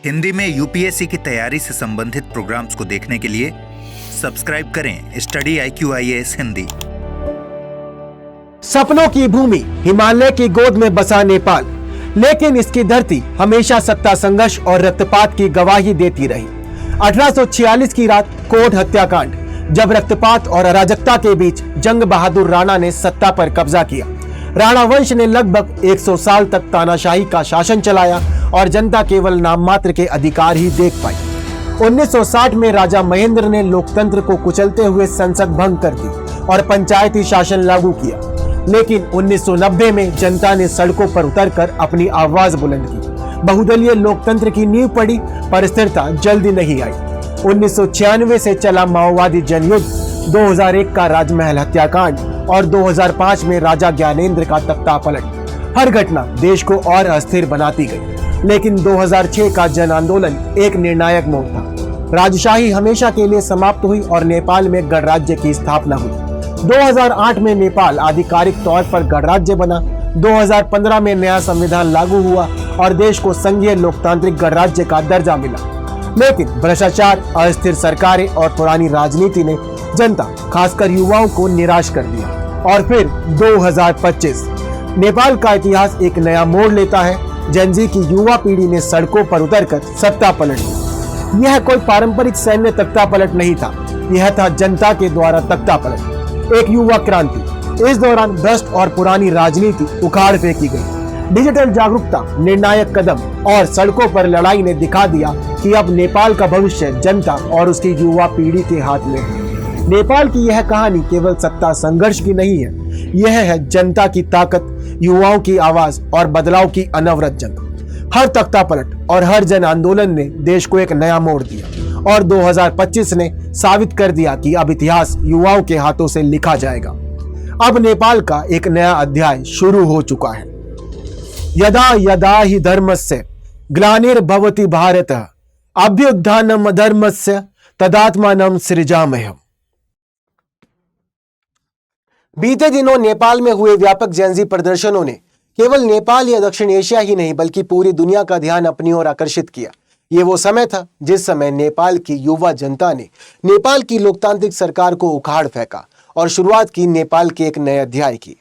हिंदी में यूपीएससी की तैयारी से संबंधित प्रोग्राम्स को देखने के लिए सब्सक्राइब करें स्टडी IQIAS हिंदी। सपनों की भूमि हिमालय की गोद में बसा नेपाल, लेकिन इसकी धरती हमेशा सत्ता संघर्ष और रक्तपात की गवाही देती रही। 1846 की रात कोट हत्याकांड, जब रक्तपात और अराजकता के बीच जंग बहादुर राणा ने सत्ता पर कब्जा किया। राणा वंश ने लगभग 100 साल तक तानाशाही का शासन चलाया और जनता केवल नाम मात्र के अधिकार ही देख पाई। 1960 में राजा महेंद्र ने लोकतंत्र को कुचलते हुए संसद भंग कर दी और पंचायती शासन लागू किया, लेकिन 1990 में जनता ने सड़कों पर उतरकर अपनी आवाज बुलंद की। बहुदलीय लोकतंत्र की नींव पड़ी, पर स्थिरता जल्दी नहीं आई। 1996 से चला माओवादी जनयुद्ध, 2001 का राजमहल हत्याकांड और 2005 में राजा ज्ञानेंद्र का तख्ता पलट, हर घटना देश को और अस्थिर बनाती गई। लेकिन 2006 का जन आंदोलन एक निर्णायक मोड़ था। राजशाही हमेशा के लिए समाप्त हुई और नेपाल में गणराज्य की स्थापना हुई। 2008 में नेपाल आधिकारिक तौर पर गणराज्य बना। 2015 में नया संविधान लागू हुआ और देश को संघीय लोकतांत्रिक गणराज्य का दर्जा मिला। लेकिन भ्रष्टाचार, अस्थिर सरकारें और पुरानी राजनीति ने जनता, खासकर युवाओं को निराश कर दिया। और फिर 2025 नेपाल का इतिहास एक नया मोड़ लेता है। जेनजी की युवा पीढ़ी ने सड़कों पर उतरकर सत्ता पलट दी। यह कोई पारंपरिक सैन्य तख्ता पलट नहीं था, यह था जनता के द्वारा तख्ता पलट, एक युवा क्रांति। इस दौरान भ्रष्ट और पुरानी राजनीति उखाड़ फेंकी गई। डिजिटल जागरूकता, निर्णायक कदम और सड़कों पर लड़ाई ने दिखा दिया कि अब नेपाल का भविष्य जनता और उसकी युवा पीढ़ी के हाथ में है। नेपाल की यह कहानी केवल सत्ता संघर्ष की नहीं है, यह है जनता की ताकत, युवाओं की आवाज और बदलाव की अनवरत जंग। हर तख्ता पलट और हर जन आंदोलन ने देश को एक नया मोड़ दिया और 2025 ने साबित कर दिया कि अब इतिहास युवाओं के हाथों से लिखा जाएगा। अब नेपाल का एक नया अध्याय शुरू हो चुका है। यदा यदा हि धर्मस्य ग्लानिर्भवति भारत अभ्युत्थानम् अधर्मस्य तदात्मानं सृजाम्यहम्। बीते दिनों नेपाल में हुए व्यापक जेनजी प्रदर्शनों ने केवल नेपाल या दक्षिण एशिया ही नहीं बल्कि पूरी दुनिया का ध्यान अपनी ओर आकर्षित किया। ये वो समय था जिस समय नेपाल की युवा जनता ने नेपाल की लोकतांत्रिक सरकार को उखाड़ फेंका और शुरुआत की नेपाल के एक नए अध्याय की।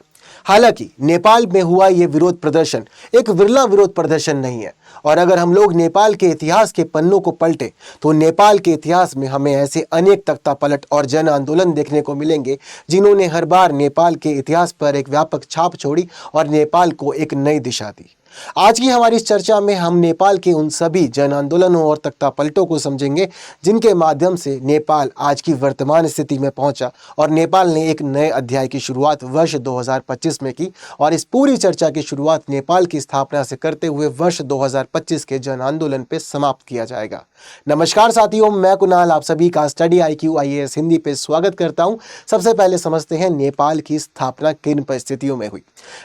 हालांकि नेपाल में हुआ ये विरोध प्रदर्शन एक विरला विरोध प्रदर्शन नहीं है, और अगर हम लोग नेपाल के इतिहास के पन्नों को पलटे तो नेपाल के इतिहास में हमें ऐसे अनेक तख्ता पलट और जन आंदोलन देखने को मिलेंगे जिन्होंने हर बार नेपाल के इतिहास पर एक व्यापक छाप छोड़ी और नेपाल को एक नई दिशा दी। आज की हमारी इस चर्चा में हम नेपाल के उन सभी जन आंदोलनों और तख्ता पलटों को समझेंगे जिनके माध्यम से नेपाल आज की वर्तमान स्थिति में पहुंचा और नेपाल ने एक नए अध्याय की शुरुआत वर्ष 2025 में की। और इस पूरी चर्चा की शुरुआत नेपाल की स्थापना से करते हुए वर्ष 2025 के जन आंदोलन पे समाप्त किया जाएगा। नमस्कार साथियों, मैं कुणाल आप सभी का स्टडी IQIAS हिंदी पे स्वागत करता हूं। सबसे पहले समझते हैं नेपाल की स्थापना किन परिस्थितियों में हुई।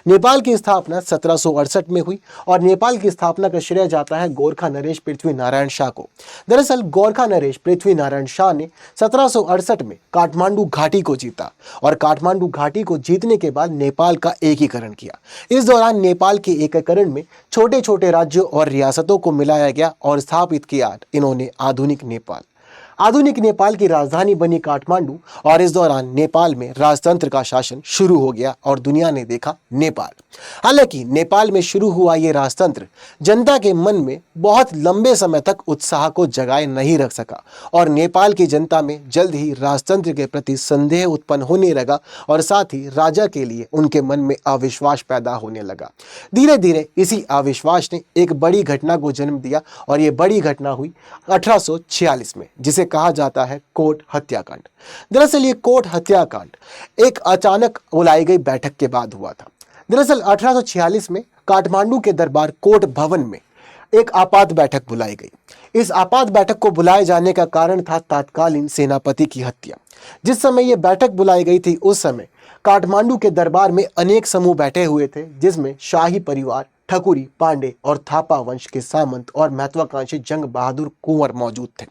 नेपाल की स्थापना 1768 में हुई और नेपाल की स्थापना का श्रेय जाता है गोरखा नरेश पृथ्वी नारायण शाह को। दरअसल गोरखा नरेश पृथ्वी नारायण शाह ने 1768 में काठमांडू घाटी को जीता और काठमांडू घाटी को जीतने के बाद नेपाल का एकीकरण किया। इस दौरान नेपाल के एकीकरण में छोटे छोटे राज्यों और रियासतों को मिलाया गया और स्थापित किया इन्होंने आधुनिक नेपाल। आधुनिक नेपाल की राजधानी बनी काठमांडू और इस दौरान नेपाल में राजतंत्र का शासन शुरू हो गया और दुनिया ने देखा नेपाल। हालांकि नेपाल में शुरू हुआ ये राजतंत्र जनता के मन में बहुत लंबे समय तक उत्साह को जगाए नहीं रख सका और नेपाल की जनता में जल्द ही राजतंत्र के प्रति संदेह उत्पन्न होने लगा और साथ ही राजा के लिए उनके मन में अविश्वास पैदा होने लगा। धीरे धीरे इसी अविश्वास ने एक बड़ी घटना को जन्म दिया और ये बड़ी घटना हुई 1846 में, जिसे कहा जाता है कोट हत्याकांड। दरअसल ये कोट हत्याकांड एक अचानक बुलाई गई बैठक के बाद हुआ था। दरअसल 1846 में काठमांडू के दरबार कोट भवन में एक आपात बैठक बुलाई गई। इस आपात बैठक को बुलाए जाने का कारण था तत्कालीन सेनापति की हत्या। जिस समय यह बैठक बुलाई गई थी उस समय काठमांडू के दरबार में अनेक समूह बैठे हुए थे, जिसमें शाही परिवार, ठकुरी, पांडे और थापा वंश के सामंत और महत्वाकांक्षी जंग बहादुर कुंवर मौजूद थे।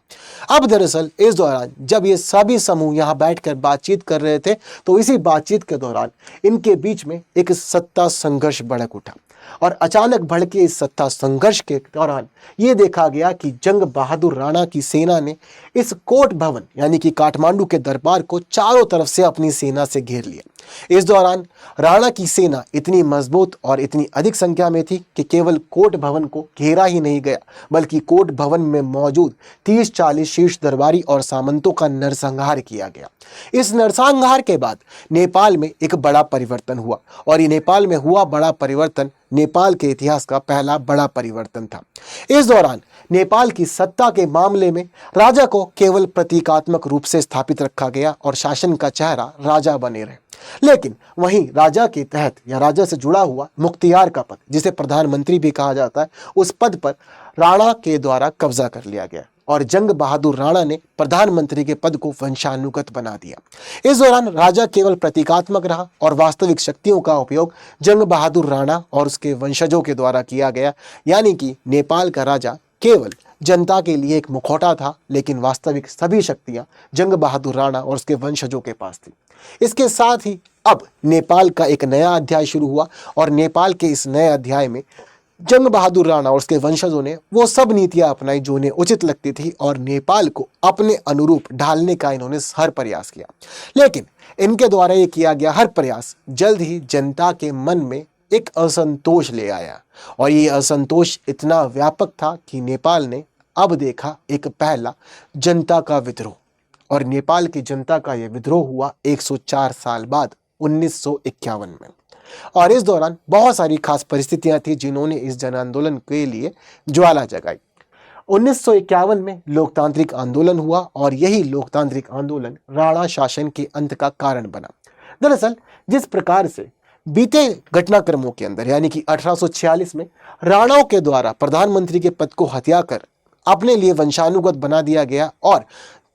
अब दरअसल इस दौरान जब ये सभी समूह यहाँ बैठकर बातचीत कर रहे थे तो इसी बातचीत के दौरान इनके बीच में एक सत्ता संघर्ष भड़क उठा और अचानक भड़के इस सत्ता संघर्ष के दौरान ये देखा गया कि जंग बहादुर राणा की सेना ने इस कोट भवन यानी कि काठमांडू के दरबार को चारों तरफ से अपनी सेना से घेर लिया। इस दौरान राणा की सेना इतनी मजबूत और इतनी अधिक संख्या में थी कि केवल कोट भवन को घेरा ही नहीं गया बल्कि कोट भवन में मौजूद 30-40 शीर्ष दरबारी और सामंतों का नरसंहार किया गया। इस नरसंहार के बाद नेपाल में एक बड़ा परिवर्तन हुआ और ये नेपाल में हुआ बड़ा परिवर्तन नेपाल के इतिहास का पहला बड़ा परिवर्तन था। इस दौरान नेपाल की सत्ता के मामले में राजा को केवल प्रतीकात्मक रूप से स्थापित रखा गया और शासन का चेहरा राजा बने रहे। लेकिन वहीं राजा के तहत या राजा से जुड़ा हुआ मुख्तियार का पद, जिसे प्रधानमंत्री भी कहा जाता है, उस पद पर राणा के द्वारा कब्जा कर लिया गया और जंग बहादुर राणा ने प्रधानमंत्री के पद को वंशानुगत बना दिया। इस दौरान राजा केवल प्रतीकात्मक रहा और वास्तविक शक्तियों का उपयोग जंग बहादुर राणा और उसके वंशजों के द्वारा किया गया, यानी कि नेपाल का राजा केवल जनता के लिए एक मुखौटा था, लेकिन वास्तविक सभी शक्तियां जंग बहादुर राणा और उसके वंशजों के पास थी। इसके साथ ही अब नेपाल का एक नया अध्याय शुरू हुआ और नेपाल के इस नए अध्याय में जंग बहादुर राणा और उसके वंशजों ने वो सब नीतियां अपनाई जो उन्हें उचित लगती थी और नेपाल को अपने अनुरूप ढालने का इन्होंने हर प्रयास किया। लेकिन इनके द्वारा ये किया गया हर प्रयास जल्द ही जनता के मन में एक असंतोष ले आया और ये असंतोष इतना व्यापक था कि नेपाल ने अब देखा एक पहला जनता का विद्रोह और नेपाल की जनता का यह विद्रोह हुआ 104 साल बाद 1951 में। और इस दौरान बहुत सारी खास परिस्थितियां थी जिन्होंने इस जन आंदोलन के लिए ज्वाला जगाई। 1951 में लोकतांत्रिक आंदोलन हुआ और यही लोकतांत्रिक आंदोलन राणा शासन के अंत का कारण बना। दरअसल जिस प्रकार से बीते घटनाक्रमों के अंदर यानी कि 1846 में राणाओं के द्वारा प्रधानमंत्री के पद को हत्या कर अपने लिए वंशानुगत बना दिया गया और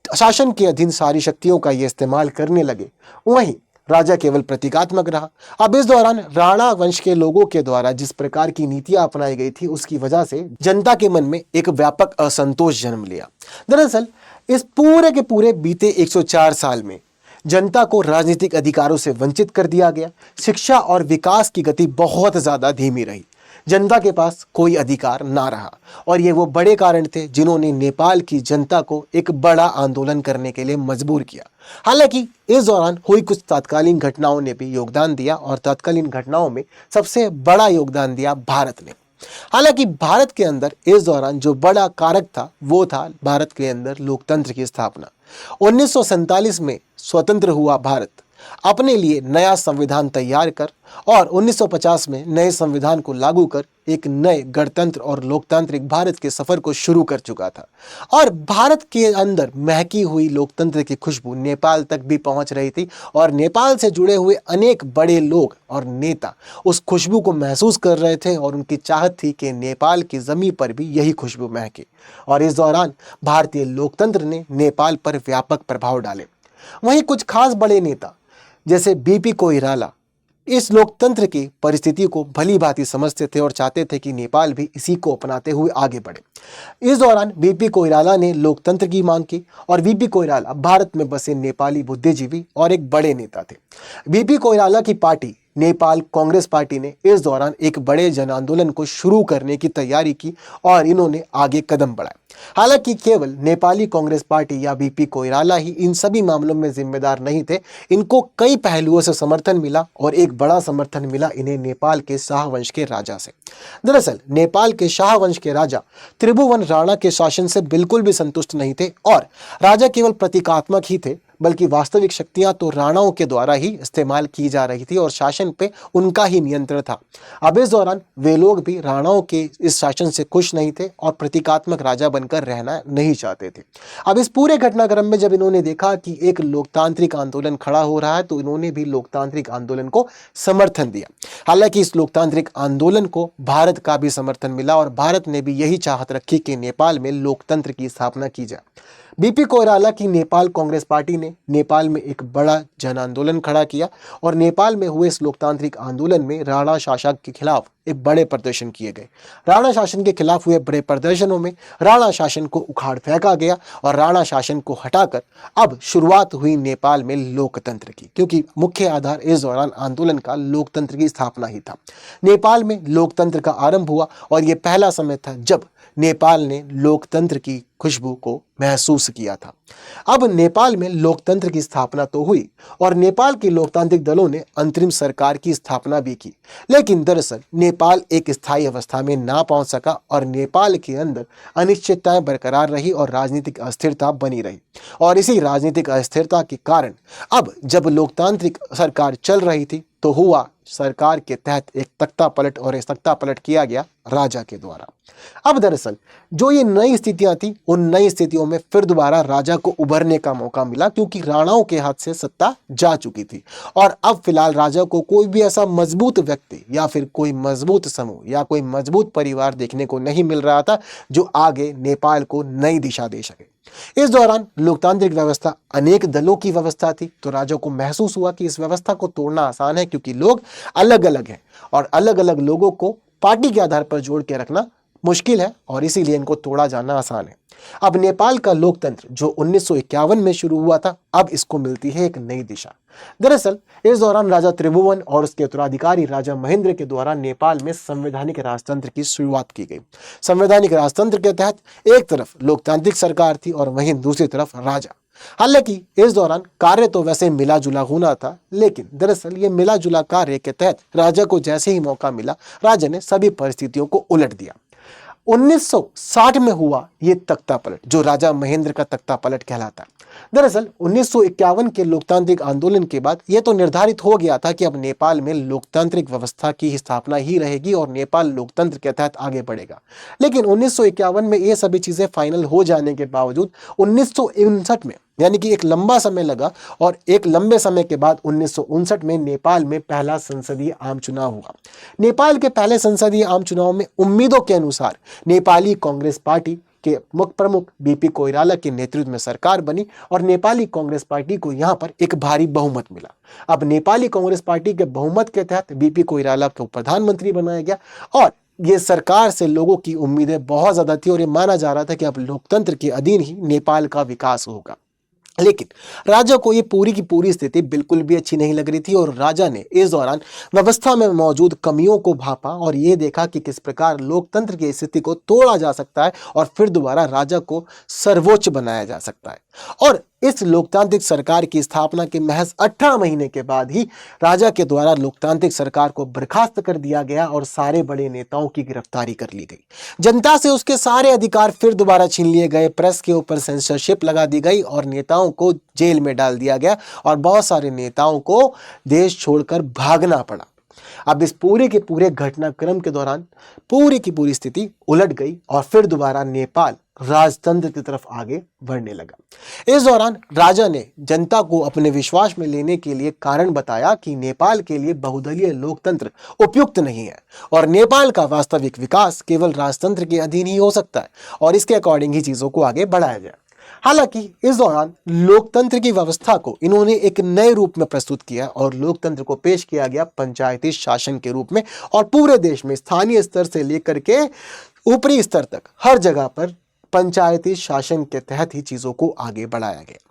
शासन के अधीन सारी शक्तियों का ये इस्तेमाल करने लगे, वहीं राजा केवल प्रतीकात्मक रहा। अब इस दौरान राणा वंश के लोगों के द्वारा जिस प्रकार की नीतियां अपनाई गई थी उसकी वजह से जनता के मन में एक व्यापक असंतोष जन्म लिया। दरअसल इस पूरे के पूरे बीते 104 साल में जनता को राजनीतिक अधिकारों से वंचित कर दिया गया। शिक्षा और विकास की गति बहुत ज्यादा धीमी रही, जनता के पास कोई अधिकार ना रहा और ये वो बड़े कारण थे जिन्होंने नेपाल की जनता को एक बड़ा आंदोलन करने के लिए मजबूर किया। हालांकि इस दौरान हुई कुछ तत्कालीन घटनाओं ने भी योगदान दिया और तत्कालीन घटनाओं में सबसे बड़ा योगदान दिया भारत ने। हालांकि भारत के अंदर इस दौरान जो बड़ा कारक था वो था भारत के अंदर लोकतंत्र की स्थापना। 1947 में स्वतंत्र हुआ भारत अपने लिए नया संविधान तैयार कर और 1950 में नए संविधान को लागू कर एक नए गणतंत्र और लोकतांत्रिक भारत के सफर को शुरू कर चुका था और भारत के अंदर महकी हुई लोकतंत्र की खुशबू नेपाल तक भी पहुंच रही थी और नेपाल से जुड़े हुए अनेक बड़े लोग और नेता उस खुशबू को महसूस कर रहे थे और उनकी चाहत थी कि नेपाल की जमीन पर भी यही खुशबू महके। और इस दौरान भारतीय लोकतंत्र ने नेपाल पर व्यापक प्रभाव डाले। वहीं कुछ खास बड़े नेता जैसे बीपी कोइराला इस लोकतंत्र की परिस्थिति को भली भांति समझते थे और चाहते थे कि नेपाल भी इसी को अपनाते हुए आगे बढ़े। इस दौरान बीपी कोइराला ने लोकतंत्र की मांग की और बीपी कोइराला भारत में बसे नेपाली बुद्धिजीवी और एक बड़े नेता थे। बीपी कोइराला की पार्टी नेपाल कांग्रेस पार्टी ने इस दौरान एक बड़े जन आंदोलन को शुरू करने की तैयारी की और इन्होंने आगे कदम बढ़ाए। हालांकि केवल नेपाली कांग्रेस पार्टी या बीपी कोइराला ही इन सभी मामलों में जिम्मेदार नहीं थे, इनको कई पहलुओं से समर्थन मिला और एक बड़ा समर्थन मिला इन्हें नेपाल के शाह वंश के राजा से। दरअसल नेपाल के शाह वंश के राजा त्रिभुवन राणा के शासन से बिल्कुल भी संतुष्ट नहीं थे और राजा केवल प्रतीकात्मक ही थे, बल्कि वास्तविक शक्तियां तो राणाओं के द्वारा ही इस्तेमाल की जा रही थी और शासन पे उनका ही नियंत्रण था। अब इस दौरान वे लोग भी राणाओं के इस शासन से खुश नहीं थे और प्रतीकात्मक राजा बनकर रहना नहीं चाहते थे। अब इस पूरे घटनाक्रम में जब इन्होंने देखा कि एक लोकतांत्रिक आंदोलन खड़ा हो रहा है तो इन्होंने भी लोकतांत्रिक आंदोलन को समर्थन दिया। हालांकि इस लोकतांत्रिक आंदोलन को भारत का भी समर्थन मिला और भारत ने भी यही चाहत रखी कि नेपाल में लोकतंत्र की स्थापना की जाए। बीपी कोइराला की नेपाल कांग्रेस पार्टी ने नेपाल में एक बड़ा जन आंदोलन खड़ा किया और नेपाल में हुए इस लोकतांत्रिक आंदोलन में राणा शासक के खिलाफ एक बड़े प्रदर्शन किए गए। राणा शासन के खिलाफ हुए बड़े प्रदर्शनों में राणा शासन को उखाड़ फेंका गया और राणा शासन को हटाकर अब शुरुआत हुई नेपाल में लोकतंत्र की, क्योंकि मुख्य आधार इस दौरान आंदोलन का लोकतंत्र की स्थापना ही था। नेपाल में लोकतंत्र का आरंभ हुआ और यह पहला समय था जब नेपाल ने लोकतंत्र की खुशबू को महसूस किया था। अब नेपाल में लोकतंत्र की स्थापना तो हुई और नेपाल के लोकतांत्रिक दलों ने अंतरिम सरकार की स्थापना भी की, लेकिन दरअसल नेपाल एक स्थायी अवस्था में ना पहुंच सका और नेपाल के अंदर अनिश्चितताएं बरकरार रही और राजनीतिक अस्थिरता बनी रही। और इसी राजनीतिक अस्थिरता के कारण अब जब लोकतांत्रिक सरकार चल रही थी तो हुआ सरकार के तहत एक तख्ता पलट, और इस तख्ता पलट किया गया राजा के द्वारा। अब दरअसल जो ये नई स्थितियां थी, उन नई स्थितियों में फिर दोबारा राजा को उभरने का मौका मिला, क्योंकि राणाओं के हाथ से सत्ता जा चुकी थी और अब फिलहाल राजा को कोई भी ऐसा मजबूत व्यक्ति या फिर कोई मजबूत समूह या कोई मजबूत परिवार देखने को नहीं मिल रहा था जो आगे नेपाल को नई दिशा दे सके। इस दौरान लोकतांत्रिक व्यवस्था अनेक दलों की व्यवस्था थी, तो राजा को महसूस हुआ कि इस व्यवस्था को तोड़ना आसान है, क्योंकि लोग अलग अलग हैं और अलग अलग लोगों को पार्टी के आधार पर जोड़ के रखना मुश्किल है और इसीलिए इनको तोड़ा जाना आसान है। अब नेपाल का लोकतंत्र जो 1951 में शुरू हुआ था, अब इसको मिलती है एक नई दिशा। दरअसल इस दौरान राजा त्रिभुवन और उसके उत्तराधिकारी राजा महेंद्र के द्वारा नेपाल में संवैधानिक राजतंत्र की शुरुआत की गई। संवैधानिक राजतंत्र के तहत एक तरफ लोकतांत्रिक सरकार थी और वहीं दूसरी तरफ राजा। हालांकि इस दौरान कार्य तो वैसे मिला जुला होना था, लेकिन दरअसल ये मिला जुला कार्य के तहत राजा को जैसे ही मौका मिला, राजा ने सभी परिस्थितियों को उलट दिया। 1960 में हुआ ये तख्ता पलट, जो राजा महेंद्र का तख्ता पलट कहलाता है। दरअसल 1951 के लोकतांत्रिक आंदोलन के बाद यह तो निर्धारित हो गया था कि अब नेपाल में लोकतांत्रिक व्यवस्था की स्थापना ही रहेगी और नेपाल लोकतंत्र के तहत आगे बढ़ेगा। लेकिन 1951 में ये सभी चीजें फाइनल हो जाने के बावजूद 1959 में, यानी कि एक लंबा समय लगा और एक लंबे समय के बाद 1959 में नेपाल में पहला संसदीय आम चुनाव हुआ। नेपाल के पहले संसदीय आम चुनाव में उम्मीदों के अनुसार नेपाली कांग्रेस पार्टी के मुख्य प्रमुख बीपी कोइराला के नेतृत्व में सरकार बनी और नेपाली कांग्रेस पार्टी को यहां पर एक भारी बहुमत मिला। अब नेपाली कांग्रेस पार्टी के बहुमत के तहत बीपी कोइराला को प्रधानमंत्री बनाया गया और ये सरकार से लोगों की उम्मीदें बहुत ज्यादा थी और ये माना जा रहा था कि अब लोकतंत्र के अधीन ही नेपाल का विकास होगा। लेकिन राजा को ये पूरी की पूरी स्थिति बिल्कुल भी अच्छी नहीं लग रही थी और राजा ने इस दौरान व्यवस्था में मौजूद कमियों को भांपा और ये देखा कि किस प्रकार लोकतंत्र की स्थिति को तोड़ा जा सकता है और फिर दोबारा राजा को सर्वोच्च बनाया जा सकता है। और इस लोकतांत्रिक सरकार की स्थापना के महज 18 महीने के बाद ही राजा के द्वारा लोकतांत्रिक सरकार को बर्खास्त कर दिया गया और सारे बड़े नेताओं की गिरफ्तारी कर ली गई। जनता से उसके सारे अधिकार फिर दोबारा छीन लिए गए, प्रेस के ऊपर सेंसरशिप लगा दी गई और नेताओं को जेल में डाल दिया गया और बहुत सारे नेताओं को देश छोड़कर भागना पड़ा। अब इस पूरे के पूरे घटनाक्रम के दौरान पूरी की पूरी स्थिति उलट गई और फिर दोबारा नेपाल राजतंत्र की तरफ आगे बढ़ने लगा। इस दौरान राजा ने जनता को अपने विश्वास में लेने के लिए कारण बताया कि नेपाल के लिए बहुदलीय लोकतंत्र उपयुक्त नहीं है और नेपाल का वास्तविक विकास केवल राजतंत्र के अधीन ही हो सकता है और इसके अकॉर्डिंग ही चीजों को आगे बढ़ाया जाए। हालांकि इस दौरान लोकतंत्र की व्यवस्था को इन्होंने एक नए रूप में प्रस्तुत किया और लोकतंत्र को पेश किया गया पंचायती शासन के रूप में और पूरे देश में स्थानीय स्तर से लेकर के ऊपरी स्तर तक हर जगह पर पंचायती शासन के तहत ही चीजों को आगे बढ़ाया गया।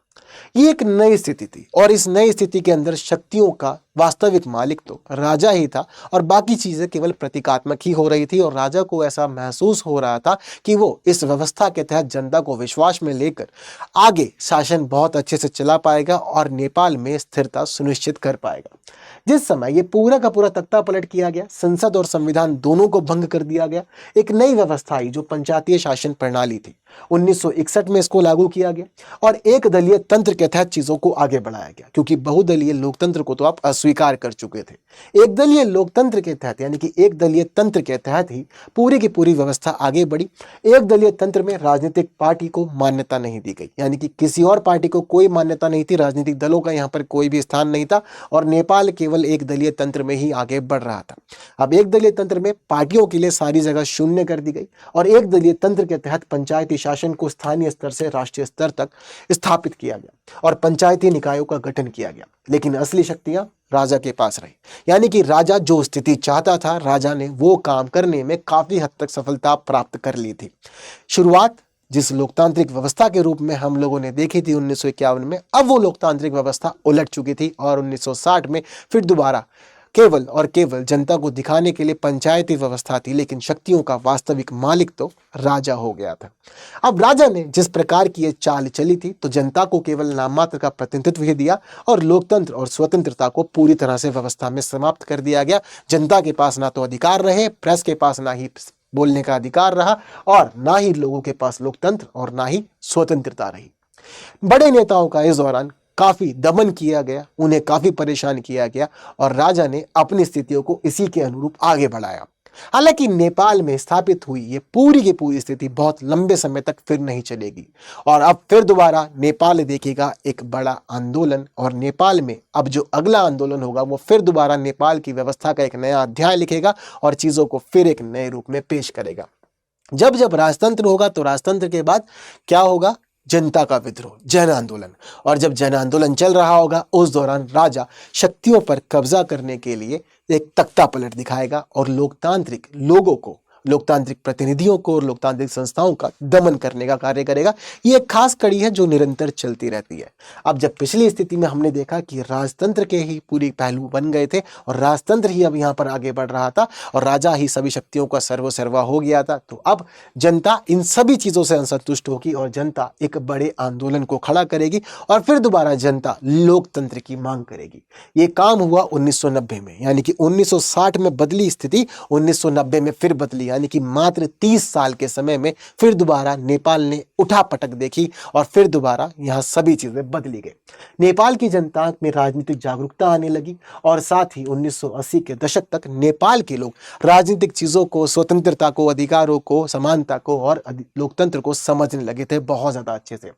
ये एक नई स्थिति थी और इस नई स्थिति के अंदर शक्तियों का वास्तविक मालिक तो राजा ही था और बाकी चीजें केवल प्रतीकात्मक ही हो रही थी और राजा को ऐसा महसूस हो रहा था कि वो इस व्यवस्था के तहत जनता को विश्वास में लेकर आगे शासन बहुत अच्छे से चला पाएगा और नेपाल में स्थिरता सुनिश्चित कर पाएगा। जिस समय ये पूरा का पूरा तख्ता पलट किया गया, संसद और संविधान दोनों को भंग कर दिया गया, एक नई व्यवस्था आई जो पंचायतीय शासन प्रणाली थी। 1961 में इसको लागू किया गया और एक दलीय तंत्र के तहत चीजों को आगे बढ़ाया गया, क्योंकि बहुदलीय लोकतंत्र को तो आप अस्वीकार कर चुके थे। एक दलीय लोकतंत्र के तहत यानी कि एक दलीय तंत्र के तहत ही पूरी की पूरी व्यवस्था आगे बढ़ी। एक दलीय तंत्र में राजनीतिक पार्टी को मान्यता नहीं दी गई, यानी कि किसी और पार्टी को कोई मान्यता नहीं थी, राजनीतिक दलों का यहाँ पर कोई भी स्थान नहीं था और नेपाल केवल एक दलीय तंत्र में ही आगे बढ़ रहा था। अब एक दलीय तंत्र में पार्टियों के लिए सारी जगह शून्य कर दी गई और एक दलीय तंत्र के तहत पंचायती शासन को स्थानीय स्तर से राष्ट्रीय स्तर तक स्थापित किया गया और पंचायती निकायों का गठन किया गया। लेकिन असली शक्तियां राजा के पास रही। यानी कि राजा जो स्थिति चाहता था, राजा ने वो काम करने में काफी हद तक सफलता प्राप्त कर ली थी। शुरुआत जिस लोकतांत्रिक व्यवस्था के रूप में हम लोगों ने देखी थी 1951 में, अब वो लोकतांत्रिक व्यवस्था उलट चुकी थी और 1960 में फिर दोबारा केवल और केवल जनता को दिखाने के लिए पंचायती व्यवस्था थी, लेकिन शक्तियों का वास्तविक मालिक तो राजा हो गया था। अब राजा ने जिस प्रकार की ये चाल चली थी, तो जनता को केवल नाम मात्र का प्रतिनिधित्व ही दिया और लोकतंत्र और स्वतंत्रता को पूरी तरह से व्यवस्था में समाप्त कर दिया गया। जनता के पास ना तो अधिकार रहे, प्रेस के पास ना ही बोलने का अधिकार रहा और ना ही लोगों के पास लोकतंत्र और ना ही स्वतंत्रता रही। बड़े नेताओं का इस दौरान काफी दमन किया गया, उन्हें काफी परेशान किया गया और राजा ने अपनी स्थितियों को इसी के अनुरूप आगे बढ़ाया। हालांकि नेपाल में स्थापित हुई ये पूरी की पूरी स्थिति बहुत लंबे समय तक फिर नहीं चलेगी और अब फिर दोबारा नेपाल देखेगा एक बड़ा आंदोलन और नेपाल में अब जो अगला आंदोलन होगा वो फिर दोबारा नेपाल की व्यवस्था का एक नया अध्याय लिखेगा और चीजों को फिर एक नए रूप में पेश करेगा। जब जब राजतंत्र होगा तो राजतंत्र के बाद क्या होगा? जनता का विद्रोह, जन आंदोलन। और जब जन आंदोलन चल रहा होगा उस दौरान राजा शक्तियों पर कब्जा करने के लिए एक तख्ता पलट दिखाएगा और लोकतांत्रिक लोगों को, लोकतांत्रिक प्रतिनिधियों को और लोकतांत्रिक संस्थाओं का दमन करने का कार्य करेगा। ये एक खास कड़ी है जो निरंतर चलती रहती है। अब जब पिछली स्थिति में हमने देखा कि राजतंत्र के ही पूरी पहलू बन गए थे और राजतंत्र ही अब यहाँ पर आगे बढ़ रहा था और राजा ही सभी शक्तियों का सर्वसर्वा हो गया था, तो अब जनता इन सभी चीजों से असंतुष्ट होगी और जनता एक बड़े आंदोलन को खड़ा करेगी और फिर दोबारा जनता लोकतंत्र की मांग करेगी। ये काम हुआ 1990 में, यानी कि 1960 में बदली स्थिति 1990 में फिर बदली, यानी कि मात्र 30 साल के समय में फिर दोबारा नेपाल ने उठा पटक देखी और फिर दोबारा यहां सभी चीजें बदली गई। नेपाल की जनता में राजनीतिक जागरूकता आने लगी और साथ ही 1980 के दशक तक नेपाल के लोग राजनीतिक चीजों को, स्वतंत्रता को, अधिकारों को, समानता को और लोकतंत्र को समझने लगे थे बहुत ज्यादा अच्छे से।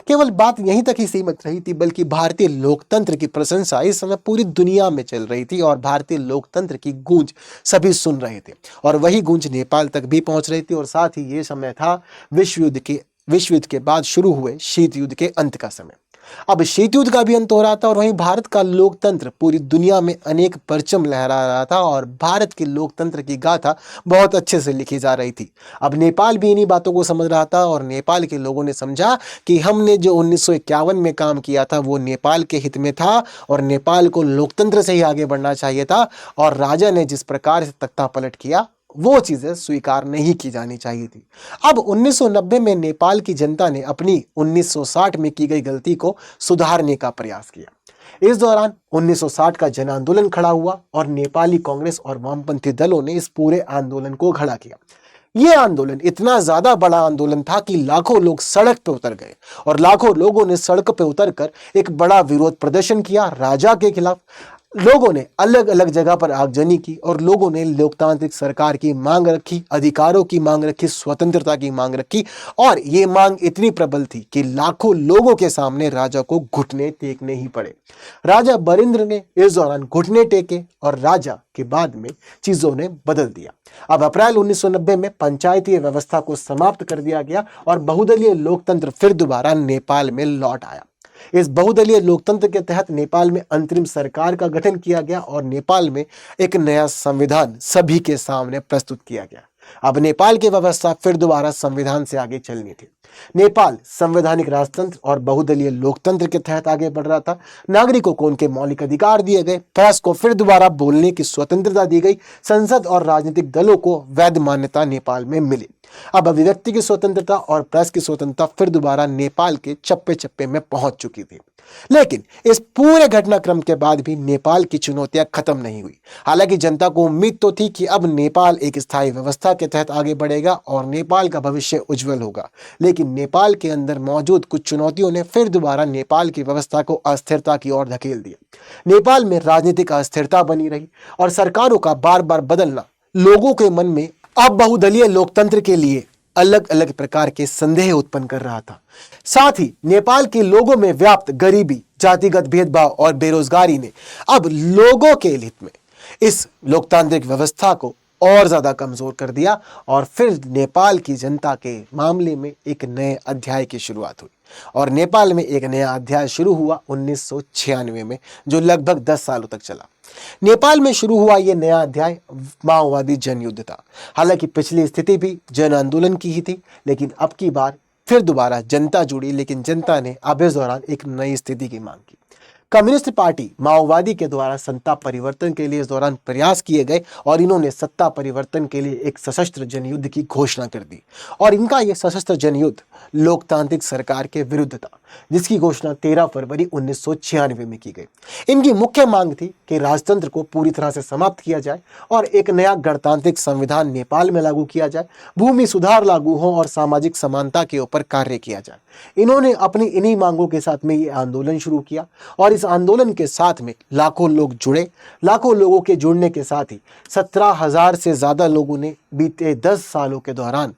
केवल बात यहीं तक ही सीमित रही थी, बल्कि भारतीय लोकतंत्र की प्रशंसा इस समय पूरी दुनिया में चल रही थी और भारतीय लोकतंत्र की गूंज सभी सुन रहे थे और वही गूंज नेपाल तक भी पहुंच रही थी। और साथ ही ये समय था विश्व युद्ध के बाद शुरू हुए शीत युद्ध के अंत का समय। अब शीत युद्ध का भी अंत हो रहा था और वहीं भारत का लोकतंत्र पूरी दुनिया में अनेक परचम लहरा रहा था और भारत के लोकतंत्र की गाथा बहुत अच्छे से लिखी जा रही थी। अब नेपाल भी इन्हीं बातों को समझ रहा था और नेपाल के लोगों ने समझा कि हमने जो 1951 में काम किया था वो नेपाल के हित में था और नेपाल को लोकतंत्र से ही आगे बढ़ना चाहिए था और राजा ने जिस प्रकार से तख्ता पलट किया वो चीजें स्वीकार नहीं की जानी चाहिए थी। अब 1990 में नेपाल की जनता ने अपनी 1960 में की गई गलती को सुधारने का प्रयास किया। इस दौरान 1960 का जन आंदोलन खड़ा हुआ और नेपाली कांग्रेस और वामपंथी दलों ने इस पूरे आंदोलन को खड़ा किया। यह आंदोलन इतना ज्यादा बड़ा आंदोलन था कि लाखों लोग सड़क पर उतर गए और लाखों लोगों ने सड़क पर उतरकर एक बड़ा विरोध प्रदर्शन किया राजा के खिलाफ। लोगों ने अलग अलग जगह पर आगजनी की और लोगों ने लोकतांत्रिक सरकार की मांग रखी, अधिकारों की मांग रखी, स्वतंत्रता की मांग रखी और ये मांग इतनी प्रबल थी कि लाखों लोगों के सामने राजा को घुटने टेकने ही पड़े। राजा बरिंद्र ने इस दौरान घुटने टेके और राजा के बाद में चीजों ने बदल दिया। अब अप्रैल 1990 में पंचायती व्यवस्था को समाप्त कर दिया गया और बहुदलीय लोकतंत्र फिर दोबारा नेपाल में लौट आया। इस बहुदलीय लोकतंत्र के तहत नेपाल में अंतरिम सरकार का गठन किया गया और नेपाल में एक नया संविधान सभी के सामने प्रस्तुत किया गया। अब नेपाल की व्यवस्था फिर दोबारा संविधान से आगे चलनी थी। नेपाल संवैधानिक राजतंत्र और बहुदलीय लोकतंत्र के तहत आगे बढ़ रहा था। नागरिकों को उनके मौलिक अधिकार दिए गए, प्रेस को फिर दोबारा बोलने की स्वतंत्रता दी गई, संसद और राजनीतिक दलों को वैध मान्यता नेपाल में मिली। अब अभिव्यक्ति की स्वतंत्रता और प्रेस की स्वतंत्रता फिर दोबारा नेपाल के चप्पे चप्पे में पहुंच चुकी थी। लेकिन इस पूरे घटनाक्रम के बाद भी नेपाल की चुनौतियां खत्म नहीं हुई। हालांकि जनता को उम्मीद तो थी कि अब नेपाल एक स्थायी व्यवस्था के तहत आगे बढ़ेगा और नेपाल का भविष्य उज्जवल होगा, लेकिन नेपाल के अंदर मौजूद कुछ चुनौतियों ने फिर दोबारा नेपाल की व्यवस्था को अस्थिरता की ओर धकेल दिया। नेपाल में राजनीतिक अस्थिरता बनी रही और सरकारों का बार बार बदलना लोगों के मन में अब बहुदलीय लोकतंत्र के लिए अलग अलग प्रकार के संदेह उत्पन्न कर रहा था। साथ ही नेपाल के लोगों में व्याप्त गरीबी, जातिगत भेदभाव और बेरोजगारी ने अब लोगों के हित में इस लोकतांत्रिक व्यवस्था को और ज़्यादा कमज़ोर कर दिया और फिर नेपाल की जनता के मामले में एक नए अध्याय की शुरुआत हुई। और नेपाल में एक नया अध्याय शुरू हुआ 1996 में, जो लगभग 10 सालों तक चला। नेपाल में शुरू हुआ ये नया अध्याय माओवादी जनयुद्ध था। हालांकि पिछली स्थिति भी जन आंदोलन की ही थी, लेकिन अब की बार फिर दोबारा जनता जुड़ी, लेकिन जनता ने अब इस दौरान एक नई स्थिति की मांग की। कम्युनिस्ट पार्टी माओवादी के द्वारा सत्ता परिवर्तन के लिए इस दौरान प्रयास किए गए और इन्होंने सत्ता परिवर्तन के लिए एक सशस्त्र जनयुद्ध की घोषणा कर दी। और इनका यह सशस्त्र जनयुद्ध लोकतांत्रिक सरकार के विरुद्ध था, जिसकी घोषणा 13 फरवरी 1996 में की गई। इनकी मुख्य मांग थी कि राजतंत्र को पूरी तरह से समाप्त किया जाए और एक नया गणतांत्रिक संविधान नेपाल में लागू किया जाए, भूमि सुधार लागू हो और सामाजिक समानता के ऊपर कार्य किया जाए। इन्होंने अपनी इन्हीं मांगों के साथ में ये आंदोलन शुरू किया और इस आंदोलन के साथ में लाखों लोग जुड़े। लाखों लोगों के जुड़ने के साथ ही 17,000 से ज्यादा लोगों ने बीते 10 सालों के दौरान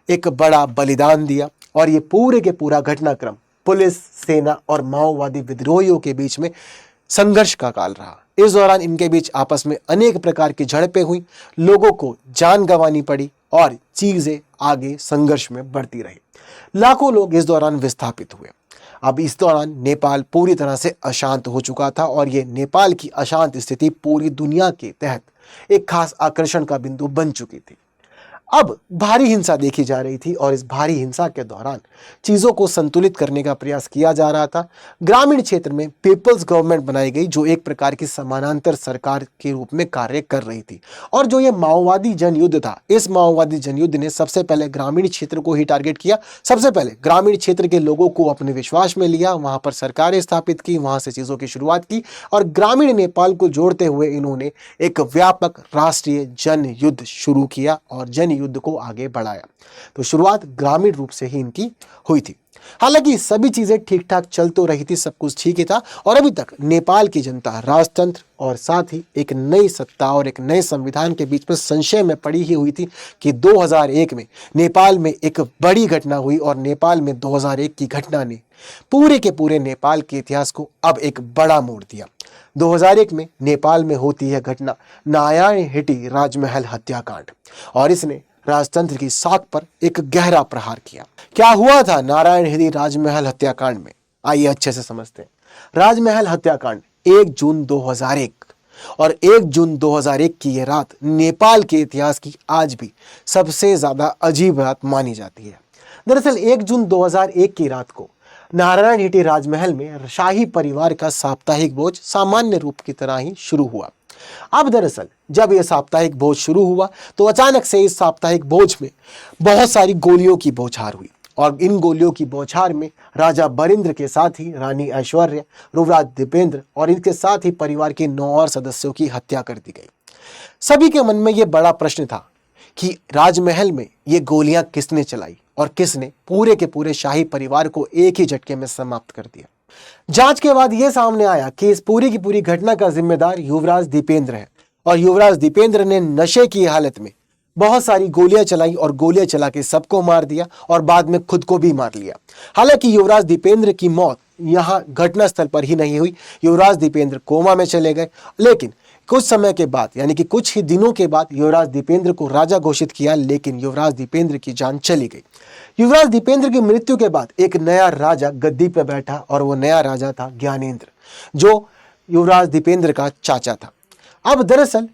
एक बड़ा बलिदान दिया। और ये पूरे के पूरा घटनाक्रम पुलिस, सेना और माओवादी विद्रोहियों के बीच में संघर्ष का काल रहा। इस दौरान इनके बीच आपस में अनेक प्रकार की झड़पें हुई, लोगों को जान गंवानी पड़ी और चीजें आगे संघर्ष में बढ़ती रही। लाखों लोग इस दौरान विस्थापित हुए। अब इस दौरान नेपाल पूरी तरह से अशांत हो चुका था और ये नेपाल की अशांत स्थिति पूरी दुनिया के तहत एक खास आकर्षण का बिंदु बन चुकी थी। अब भारी हिंसा देखी जा रही थी और इस भारी हिंसा के दौरान चीज़ों को संतुलित करने का प्रयास किया जा रहा था। ग्रामीण क्षेत्र में पीपल्स गवर्नमेंट बनाई गई, जो एक प्रकार की समानांतर सरकार के रूप में कार्य कर रही थी। और जो ये माओवादी जनयुद्ध था, इस माओवादी जनयुद्ध ने सबसे पहले ग्रामीण क्षेत्र को ही टारगेट किया। सबसे पहले ग्रामीण क्षेत्र के लोगों को अपने विश्वास में लिया, वहां पर सरकारें स्थापित की, वहां से चीज़ों की शुरुआत की और ग्रामीण नेपाल को जोड़ते हुए इन्होंने एक व्यापक राष्ट्रीय जन युद्ध शुरू किया और जन युद्ध को आगे बढ़ाया। तो शुरुआत ग्रामीण रूप से ही इनकी हुई थी। हालांकि सभी चीजें ठीक ठाक चल तो रही थी, सब कुछ ठीक ही था और अभी तक नेपाल की जनता राजतंत्र और साथ ही एक नई सत्ता और एक नए संविधान के बीच में संशय में पड़ी ही हुई थी कि 2001 में नेपाल में एक बड़ी घटना हुई और नेपाल में 2001 की घटना ने पूरे के पूरे नेपाल के इतिहास को अब एक बड़ा मोड़ दिया। 2001 में नेपाल में होती है घटना नारायण हिटी राजमहल हत्याकांड और इसने राजतंत्र की साख पर एक गहरा प्रहार किया। क्या हुआ था नारायण हिटी राजमहल हत्याकांड में, आइए अच्छे से समझते हैं। राजमहल हत्याकांड 1 जून 2001 और 1 जून 2001 की यह रात नेपाल के इतिहास की आज भी सबसे ज्यादा अजीब रात मानी जाती है। दरअसल 1 जून 2001 की रात को नारायण हिटी राजमहल में शाही परिवार का साप्ताहिक भोज सामान्य रूप की तरह ही शुरू हुआ। अब दरअसल जब यह साप्ताहिक भोज शुरू हुआ तो अचानक से इस साप्ताहिक भोज में बहुत सारी गोलियों की बौछार हुई और इन गोलियों की बौछार में राजा बरिंद्र के साथ ही रानी ऐश्वर्या, युवराज दीपेंद्र और इनके साथ ही परिवार के 9 और सदस्यों की हत्या कर दी गई। सभी के मन में यह बड़ा प्रश्न था कि राजमहल में ये गोलियां किसने चलाई और किसने पूरे के पूरे शाही परिवार को एक ही झटके में समाप्त कर दिया। जांच के बाद यह सामने आया कि इस पूरी की पूरी घटना का जिम्मेदार युवराज दीपेंद्र है और युवराज दीपेंद्र ने नशे की हालत में बहुत सारी गोलियां चलाई और गोलियां चला के सबको मार दिया और बाद में खुद को भी मार लिया। हालांकि युवराज दीपेंद्र की मौत यहां घटनास्थल पर ही नहीं हुई, युवराज दीपेंद्र कोमा में चले गए, लेकिन कुछ समय के बाद यानी कि कुछ ही दिनों के बाद युवराज दीपेंद्र को राजा घोषित किया, लेकिन युवराज दीपेंद्र की जान चली गई। युवराज दीपेंद्र की मृत्यु के बाद एक नया राजा गद्दी पर बैठा और वो नया राजा था ज्ञानेंद्र, जो युवराज दीपेंद्र का चाचा था। अब दरअसल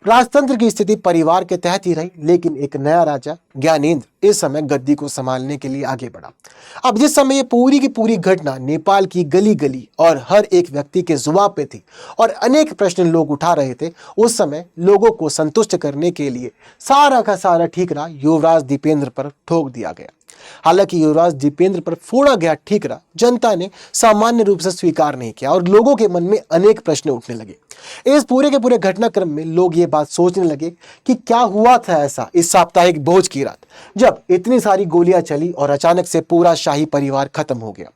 राजतंत्र की स्थिति परिवार के तहत ही रही, लेकिन एक नया राजा ज्ञानेंद्र इस समय गद्दी को संभालने के लिए आगे बढ़ा। अब जिस समय ये पूरी की पूरी घटना नेपाल की गली गली और हर एक व्यक्ति के जुबान पे थी और अनेक प्रश्न लोग उठा रहे थे, उस समय लोगों को संतुष्ट करने के लिए सारा का सारा ठीकरा युवराज दीपेंद्र पर ठोक दिया गया। हालांकि युवराज दीपेंद्र पर फोड़ा गया ठीकरा जनता ने सामान्य रूप से स्वीकार नहीं किया और लोगों के मन में अनेक प्रश्न उठने लगे। इस पूरे के पूरे घटनाक्रम में लोग ये बात सोचने लगे कि क्या हुआ था ऐसा इस साप्ताहिक भोज की रात जब इतनी सारी गोलियां चली और अचानक से पूरा शाही परिवार खत्म हो गया।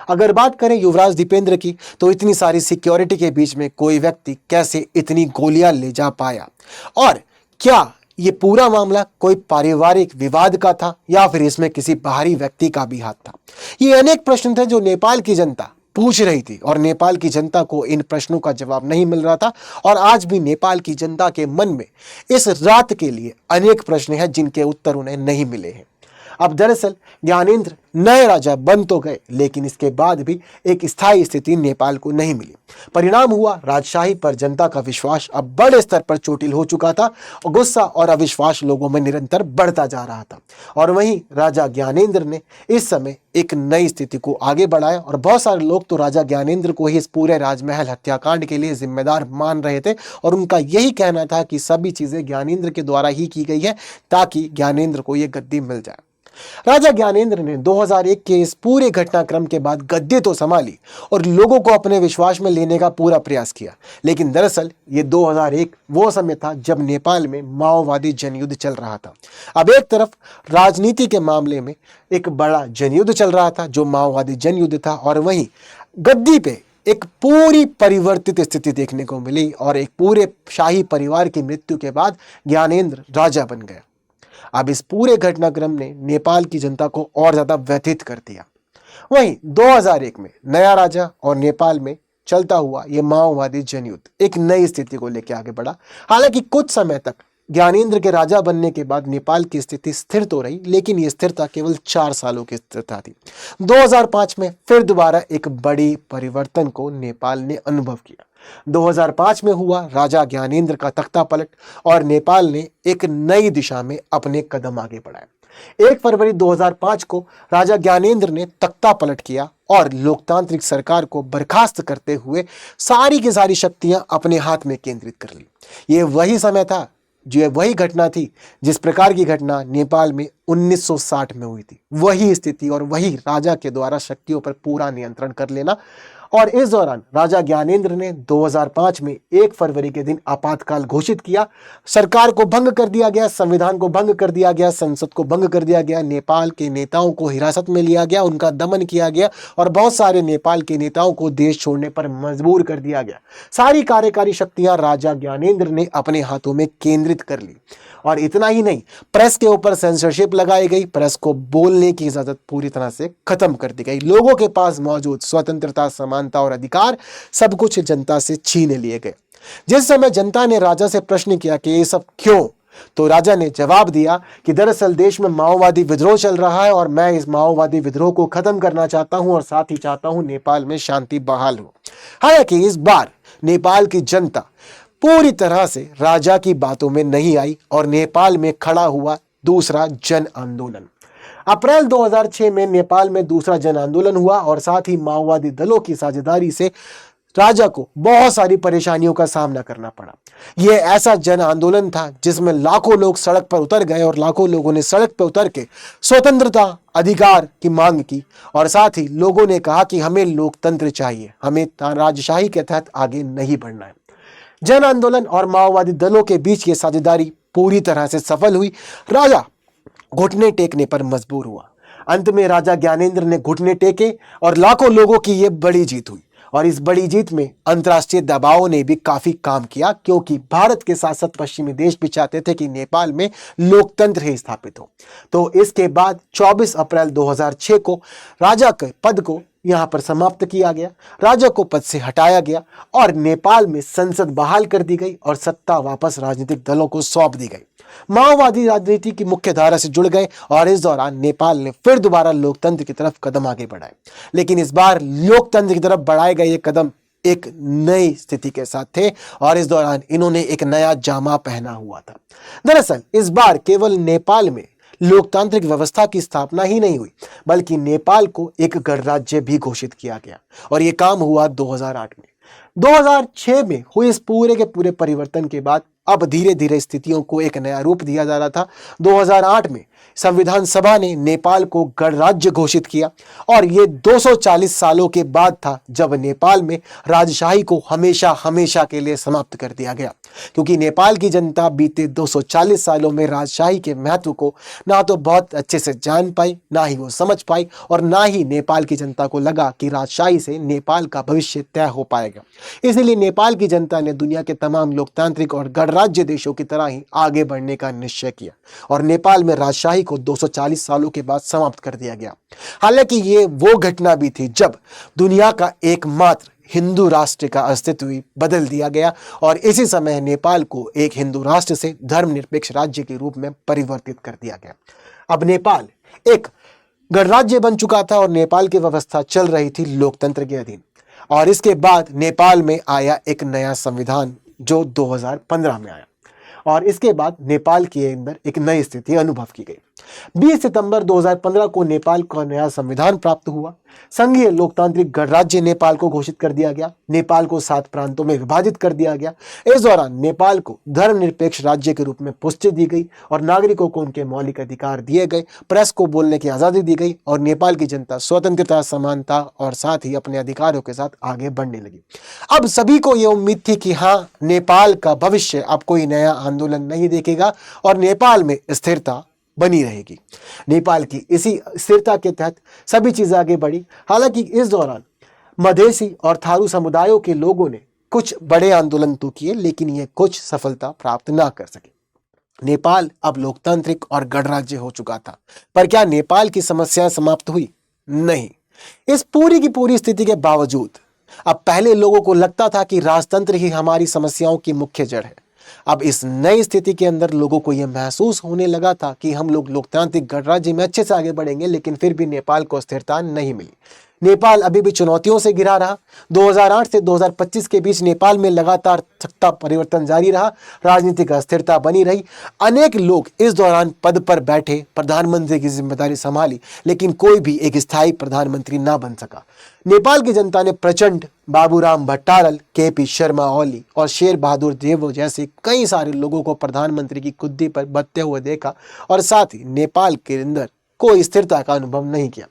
अगर बात करें युवराज दीपेंद्र की, तो इतनी सारी सिक्योरिटी के बीच में कोई व्यक्ति कैसे इतनी गोलियां ले जा पाया और क्या ये पूरा मामला कोई पारिवारिक विवाद का था या फिर इसमें किसी बाहरी व्यक्ति का भी हाथ था। ये अनेक प्रश्न थे जो नेपाल की जनता पूछ रही थी और नेपाल की जनता को इन प्रश्नों का जवाब नहीं मिल रहा था। और आज भी नेपाल की जनता के मन में इस रात के लिए अनेक प्रश्न हैं जिनके उत्तर उन्हें नहीं मिले हैं। अब दरअसल ज्ञानेंद्र नए राजा बन तो गए, लेकिन इसके बाद भी एक स्थायी स्थिति नेपाल को नहीं मिली। परिणाम हुआ राजशाही पर जनता का विश्वास अब बड़े स्तर पर चोटिल हो चुका था और गुस्सा और अविश्वास लोगों में निरंतर बढ़ता जा रहा था। और वहीं राजा ज्ञानेंद्र ने इस समय एक नई स्थिति को आगे बढ़ाया और बहुत सारे लोग तो राजा ज्ञानेंद्र को ही इस पूरे राजमहल हत्याकांड के लिए जिम्मेदार मान रहे थे और उनका यही कहना था कि सभी चीजें ज्ञानेंद्र के द्वारा ही की गई है ताकि ज्ञानेंद्र को यह गद्दी मिल जाए। राजा ज्ञानेंद्र ने 2001 के इस पूरे घटनाक्रम के बाद गद्दी तो संभाली और लोगों को अपने विश्वास में लेने का पूरा प्रयास किया, लेकिन दरअसल ये 2001 वो समय था जब नेपाल में माओवादी जनयुद्ध चल रहा था। अब एक तरफ राजनीति के मामले में एक बड़ा जनयुद्ध चल रहा था जो माओवादी जनयुद्ध था, और वहीं गद्दी पे एक पूरी परिवर्तित स्थिति देखने को मिली और एक पूरे शाही परिवार की मृत्यु के बाद ज्ञानेंद्र राजा बन गया। अब इस पूरे घटनाक्रम ने नेपाल की जनता को और ज्यादा व्यथित कर दिया। वहीं 2001 में नया राजा और नेपाल में चलता हुआ यह माओवादी जनयुद्ध एक नई स्थिति को लेकर आगे बढ़ा। हालांकि कुछ समय तक ज्ञानेंद्र के राजा बनने के बाद नेपाल की स्थिति स्थिर तो रही, लेकिन यह स्थिरता केवल 4 सालों की स्थिरता थी। 2005 में फिर दोबारा एक बड़ी परिवर्तन को नेपाल ने अनुभव किया। 2005 में हुआ राजा ज्ञानेंद्र का तख्ता पलट और नेपाल ने एक नई दिशा में अपने कदम आगे बढ़ाए। 1 फरवरी 2005 को राजा ज्ञानेंद्र ने तख्ता पलट किया और लोकतांत्रिक सरकार को बर्खास्त करते हुए सारी की सारी शक्तियां अपने हाथ में केंद्रित कर ली। यह वही समय था, जो वही घटना थी जिस प्रकार की घटना नेपाल में 1960 में हुई थी। वही स्थिति और वही राजा के द्वारा शक्तियों पर पूरा नियंत्रण कर लेना। और इस दौरान राजा ज्ञानेंद्र ने 2005 में 1 फरवरी के दिन आपातकाल घोषित किया। सरकार को भंग कर दिया गया, संविधान को भंग कर दिया गया, संसद को भंग कर दिया गया, नेपाल के नेताओं को हिरासत में लिया गया, उनका दमन किया गया और बहुत सारे नेपाल के नेताओं को देश छोड़ने पर मजबूर कर दिया गया। सारी कार्यकारी शक्तियां राजा ज्ञानेंद्र ने अपने हाथों में केंद्रित कर ली। और इतना ही नहीं, प्रेस के ऊपर सेंसरशिप लगाई गई, प्रेस को बोलने की इजाजत पूरी तरह से खत्म कर दी गई। लोगों के पास मौजूद स्वतंत्रता, समानता और अधिकार सब कुछ जनता से छीन लिए गए। जिस समय जनता ने राजा से प्रश्न किया कि ये सब क्यों, तो राजा ने जवाब दिया कि दरअसल देश में माओवादी विद्रोह चल रहा है और मैं इस माओवादी विद्रोह को खत्म करना चाहता हूं और साथ ही चाहता हूं नेपाल में शांति बहाल हो। हालांकि इस बार नेपाल की जनता पूरी तरह से राजा की बातों में नहीं आई और नेपाल में खड़ा हुआ दूसरा जन आंदोलन। अप्रैल 2006 में नेपाल में दूसरा जन आंदोलन हुआ और साथ ही माओवादी दलों की साझेदारी से राजा को बहुत सारी परेशानियों का सामना करना पड़ा। यह ऐसा जन आंदोलन था जिसमें लाखों लोग सड़क पर उतर गए और लाखों लोगों ने सड़क पर उतर के स्वतंत्रता, अधिकार की मांग की और साथ ही लोगों ने कहा कि हमें लोकतंत्र चाहिए, हमें राजशाही के तहत आगे नहीं बढ़ना है। जन आंदोलन और माओवादी दलों के बीच ये साझेदारी पूरी तरह से सफल हुई। राजा घुटने टेकने पर मजबूर हुआ। अंत में राजा ज्ञानेंद्र ने घुटने टेके और लाखों लोगों की यह बड़ी जीत हुई। और इस बड़ी जीत में अंतर्राष्ट्रीय दबावों ने भी काफी काम किया, क्योंकि भारत के साथ साथ पश्चिमी देश भी चाहते थे कि नेपाल में लोकतंत्र ही स्थापित हो। तो इसके बाद 24 अप्रैल 2006 को राजा के पद को यहां पर समाप्त किया गया, राजा को पद से हटाया गया और नेपाल में संसद बहाल कर दी गई और सत्ता वापस राजनीतिक दलों को सौंप दी गई। माओवादी राजनीति की मुख्य धारा से जुड़ गए और इस दौरान नेपाल ने फिर दोबारा लोकतंत्र की तरफ कदम आगे बढ़ाए। लेकिन इस बार लोकतंत्र की तरफ बढ़ाए गए ये कदम एक नई स्थिति के साथ थे और इस दौरान इन्होंने एक नया जामा पहना हुआ था। दरअसल इस बार केवल नेपाल में लोकतांत्रिक व्यवस्था की स्थापना ही नहीं हुई, बल्कि नेपाल को एक गणराज्य भी घोषित किया गया और यह काम हुआ 2008 में। 2006 में हुए इस पूरे के पूरे परिवर्तन के बाद अब धीरे धीरे स्थितियों को एक नया रूप दिया जा रहा था। 2008 में संविधान सभा ने नेपाल को गणराज्य घोषित किया और ये 240 सालों के बाद था जब नेपाल में राजशाही को हमेशा हमेशा के लिए समाप्त कर दिया गया, क्योंकि नेपाल की जनता बीते 240 सालों में राजशाही के महत्व को ना तो बहुत अच्छे से जान पाई, ना ही वो समझ पाई और ना ही नेपाल की जनता को लगा कि राजशाही से नेपाल का भविष्य तय हो पाएगा। इसीलिए नेपाल की जनता ने दुनिया के तमाम लोकतांत्रिक और गणराज्य देशों की तरह ही आगे बढ़ने का निश्चय किया और नेपाल में राजशाही को 240 सालों के बाद समाप्त कर दिया गया। हालांकि ये वो घटना भी थी जब दुनिया का एकमात्र हिंदू राष्ट्र का अस्तित्व ही बदल दिया गया और इसी समय नेपाल को एक हिंदू राष्ट्र से धर्मनिरपेक्ष राज्य के रूप में परिवर्तित कर दिया गया। अब नेपाल एक गणराज्य बन चुका था और नेपाल की व्यवस्था चल रही थी लोकतंत्र के अधीन। और इसके बाद नेपाल में आया एक नया संविधान जो 2015 में आया और इसके बाद नेपाल के अंदर एक नई स्थिति अनुभव की गई। 20 सितंबर 2015 को नेपाल को नया संविधान प्राप्त हुआ। संघीय लोकतांत्रिक गणराज्य नेपाल को घोषित कर दिया गया। नेपाल को 7 प्रांतों में विभाजित कर दिया गया। इस दौरान नेपाल को धर्मनिरपेक्ष राज्य के रूप में पुष्टि दी गई और नागरिकों को उनके मौलिक अधिकार दिए गए। प्रेस को बोलने की आजादी दी गई और नेपाल की जनता स्वतंत्रता, समानता और साथ ही अपने अधिकारों के साथ आगे बढ़ने लगी। अब सभी को यह उम्मीद थी कि हाँ, नेपाल का भविष्य अब कोई नया आंदोलन नहीं देखेगा और नेपाल में स्थिरता बनी रहेगी। नेपाल की इसी स्थिरता के तहत सभी चीजें आगे बढ़ी। हालांकि इस दौरान मधेसी और थारू समुदायों के लोगों ने कुछ बड़े आंदोलन तो किए, लेकिन ये कुछ सफलता प्राप्त ना कर सके। नेपाल अब लोकतांत्रिक और गणराज्य हो चुका था, पर क्या नेपाल की समस्याएं समाप्त हुई? नहीं। इस पूरी की पूरी स्थिति के बावजूद अब पहले लोगों को लगता था कि राजतंत्र ही हमारी समस्याओं की मुख्य जड़ है। अब इस नई स्थिति के अंदर लोगों को यह महसूस होने लगा था कि हम लोग लोकतांत्रिक गणराज्य में अच्छे से आगे बढ़ेंगे, लेकिन फिर भी नेपाल को स्थिरता नहीं मिली। नेपाल अभी भी चुनौतियों से घिरा रहा। 2008 से 2025 के बीच नेपाल में लगातार सत्ता परिवर्तन जारी रहा, राजनीतिक अस्थिरता बनी रही। अनेक लोग इस दौरान पद पर बैठे, प्रधानमंत्री की जिम्मेदारी संभाली, लेकिन कोई भी एक स्थायी प्रधानमंत्री ना बन सका। नेपाल की जनता ने प्रचंड, बाबूराम भट्टारल, केपी शर्मा ओली और शेर बहादुर देव जैसे कई सारे लोगों को प्रधानमंत्री की कुर्सी पर बैठते हुए देखा और साथ ही नेपाल के अंदर कोई स्थिरता का अनुभव नहीं किया।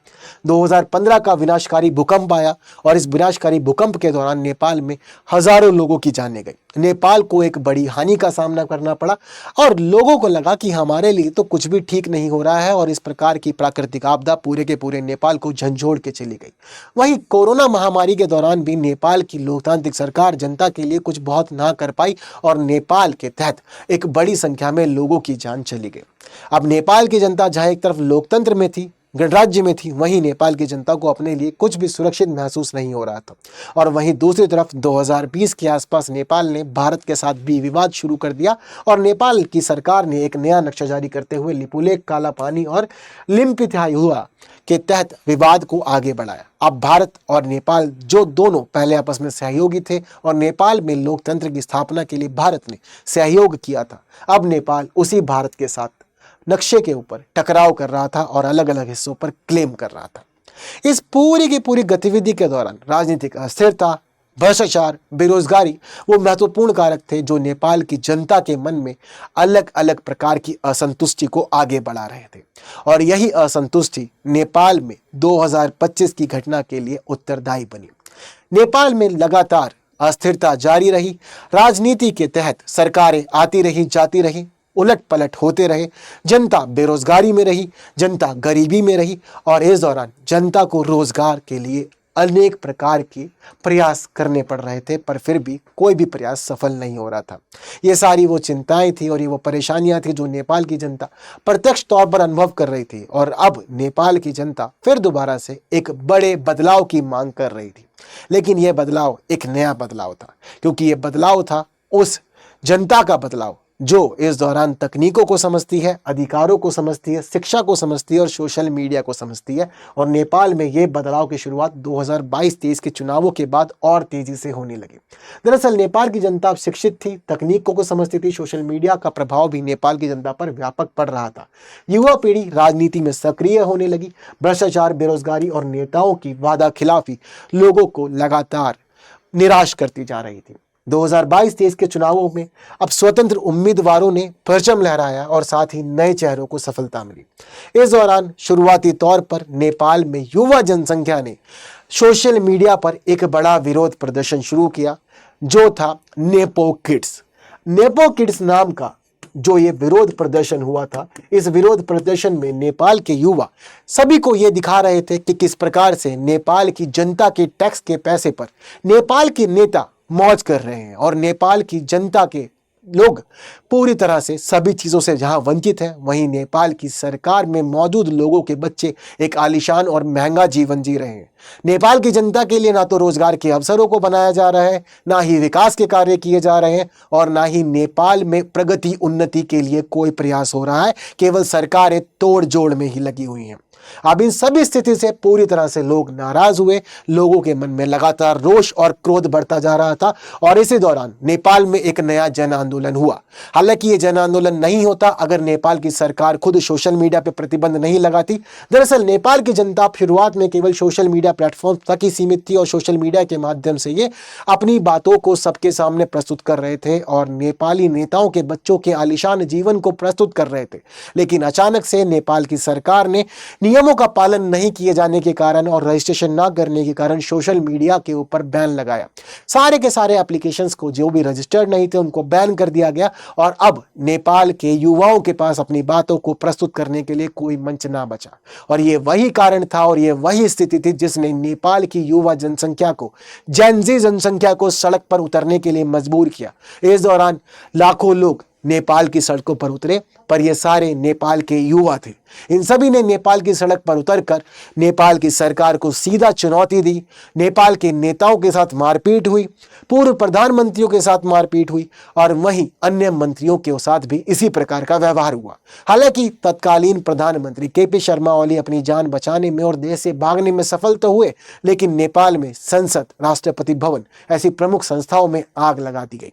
2015 का विनाशकारी भूकंप आया और इस विनाशकारी भूकंप के दौरान नेपाल में हजारों लोगों की जानें गई। नेपाल को एक बड़ी हानि का सामना करना पड़ा और लोगों को लगा कि हमारे लिए तो कुछ भी ठीक नहीं हो रहा है और इस प्रकार की प्राकृतिक आपदा पूरे के पूरे नेपाल को झंझोड़ के चली गई। वहीं कोरोना महामारी के दौरान भी नेपाल की लोकतांत्रिक सरकार जनता के लिए कुछ बहुत ना कर पाई और नेपाल के तहत एक बड़ी संख्या में लोगों की जान चली गई। अब नेपाल की जनता जहां एक तरफ लोकतंत्र में थी, गणराज्य में थी, वहीं नेपाल की जनता को अपने लिए कुछ भी सुरक्षित महसूस नहीं हो रहा था। और वहीं दूसरी तरफ 2020 के आसपास नेपाल ने भारत के साथ भी विवाद शुरू कर दिया और नेपाल की सरकार ने एक नया नक्शा जारी करते हुए लिपुलेख, काला पानी और लिम्पिथायुआ के तहत विवाद को आगे बढ़ाया। अब भारत और नेपाल जो दोनों पहले आपस में सहयोगी थे और नेपाल में लोकतंत्र की स्थापना के लिए भारत ने सहयोग किया था, अब नेपाल उसी भारत के साथ नक्शे के ऊपर टकराव कर रहा था और अलग अलग हिस्सों पर क्लेम कर रहा था। इस पूरी की पूरी गतिविधि के दौरान राजनीतिक अस्थिरता, भ्रष्टाचार, बेरोजगारी वो महत्वपूर्ण कारक थे जो नेपाल की जनता के मन में अलग अलग प्रकार की असंतुष्टि को आगे बढ़ा रहे थे और यही असंतुष्टि नेपाल में 2025 की घटना के लिए उत्तरदायी बनी। नेपाल में लगातार अस्थिरता जारी रही, राजनीति के तहत सरकारें आती रही, जाती रही, उलट पलट होते रहे, जनता बेरोजगारी में रही, जनता गरीबी में रही और इस दौरान जनता को रोजगार के लिए अनेक प्रकार के प्रयास करने पड़ रहे थे, पर फिर भी कोई भी प्रयास सफल नहीं हो रहा था। ये सारी वो चिंताएं थी और ये वो परेशानियां थी जो नेपाल की जनता प्रत्यक्ष तौर पर अनुभव कर रही थी और अब नेपाल की जनता फिर दोबारा से एक बड़े बदलाव की मांग कर रही थी। लेकिन यह बदलाव एक नया बदलाव था, क्योंकि यह बदलाव था उस जनता का बदलाव जो इस दौरान तकनीकों को समझती है, अधिकारों को समझती है, शिक्षा को समझती है और सोशल मीडिया को समझती है। और नेपाल में ये बदलाव की शुरुआत 2022-23 के चुनावों के बाद और तेजी से होने लगी। दरअसल नेपाल की जनता अब शिक्षित थी, तकनीकों को समझती थी, सोशल मीडिया का प्रभाव भी नेपाल की जनता पर व्यापक पड़ रहा था। युवा पीढ़ी राजनीति में सक्रिय होने लगी। भ्रष्टाचार, बेरोजगारी और नेताओं की वादा खिलाफी लोगों को लगातार निराश करती जा रही थी। 2022-23 के चुनावों में अब स्वतंत्र उम्मीदवारों ने परचम लहराया और साथ ही नए चेहरों को सफलता मिली। इस दौरान शुरुआती तौर पर नेपाल में युवा जनसंख्या ने सोशल मीडिया पर एक बड़ा विरोध प्रदर्शन शुरू किया जो था नेपो किड्स। नेपो किड्स नाम का जो ये विरोध प्रदर्शन हुआ था, इस विरोध प्रदर्शन में नेपाल के युवा सभी को ये दिखा रहे थे कि किस प्रकार से नेपाल की जनता के टैक्स के पैसे पर नेपाल के नेता मौज कर रहे हैं और नेपाल की जनता के लोग पूरी तरह से सभी चीज़ों से जहां वंचित हैं, वहीं नेपाल की सरकार में मौजूद लोगों के बच्चे एक आलीशान और महंगा जीवन जी रहे हैं। नेपाल की जनता के लिए ना तो रोजगार के अवसरों को बनाया जा रहा है, ना ही विकास के कार्य किए जा रहे हैं और ना ही नेपाल में प्रगति उन्नति के लिए कोई प्रयास हो रहा है। केवल सरकारें तोड़ जोड़ में ही लगी हुई हैं। अब इन सभी स्थिति से पूरी तरह से लोग नाराज हुए। लोगों के मन में लगातार रोष और क्रोध बढ़ता जा रहा था और इसी दौरान नेपाल में एक नया जन आंदोलन हुआ। हालांकि ये जन आंदोलन नहीं होता अगर नेपाल की सरकार खुद सोशल मीडिया पर प्रतिबंध नहीं लगाती। दरअसल नेपाल की जनता शुरुआत में केवल सोशल मीडिया प्लेटफॉर्म तक ही सीमित थी और सोशल मीडिया के माध्यम से ये अपनी बातों को सबके सामने प्रस्तुत कर रहे थे और नेपाली नेताओं के बच्चों के आलीशान जीवन को प्रस्तुत कर रहे थे। लेकिन अचानक से नेपाल की सरकार ने नियमों का पालन नहीं किए जाने के कारण और रजिस्ट्रेशन ना करने के कारण सोशल मीडिया के ऊपर बैन लगाया। सारे के सारे एप्लीकेशंस को जो भी रजिस्टर्ड नहीं थे उनको बैन कर दिया गया और अब नेपाल के युवाओं के पास अपनी बातों को प्रस्तुत करने के लिए कोई मंच ना बचा। और ये वही कारण था और ये वही स्थिति थी जिसने नेपाल की युवा जनसंख्या को, जेन ज़ी जनसंख्या को सड़क पर उतरने के लिए मजबूर किया। इस दौरान लाखों लोग नेपाल की सड़कों पर उतरे, पर ये सारे नेपाल के युवा थे। इन सभी ने नेपाल की सड़क पर उतरकर नेपाल की सरकार को सीधा चुनौती दी। नेपाल के नेताओं के साथ मारपीट हुई, पूर्व प्रधानमंत्रियों के साथ मारपीट हुई और वहीं अन्य मंत्रियों के साथ भी इसी प्रकार का व्यवहार हुआ। हालांकि तत्कालीन प्रधानमंत्री केपी शर्मा ओली अपनी जान बचाने में और देश से भागने में सफल तो हुए, लेकिन नेपाल में संसद, राष्ट्रपति भवन ऐसी प्रमुख संस्थाओं में आग लगा दी गई।